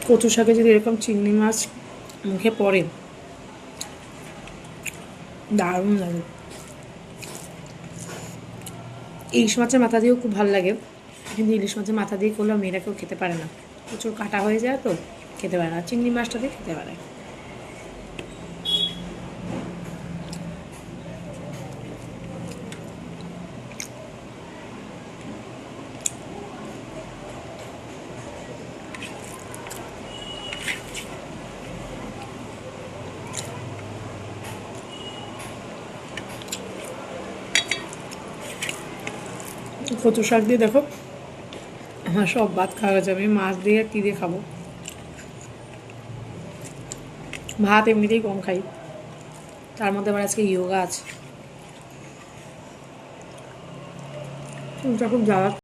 কচু শাকে যদি এরকম চিংড়ি মাছ মুখে পড়ে দারুণ লাগে। ইলিশ মাছের মাথা দিয়েও খুব ভালো লাগে, কিন্তু ইলিশ মাছের মাথা দিয়ে করলে মেয়েরা কেউ খেতে পারে না, প্রচুর কাটা হয়ে যায় তো খেতে পারে না। চিংড়ি মাছটা দিয়ে খেতে পারে। কচু শাক দিয়ে দেখো আমার সব ভাত খাওয়া গেছে। আমি মাছ দিয়ে কী দিয়ে খাবো? ভাত এমনিতেই কম খাই, তার মধ্যে আবার আজকে ইয়োগা আছে, খুব জ্বালা।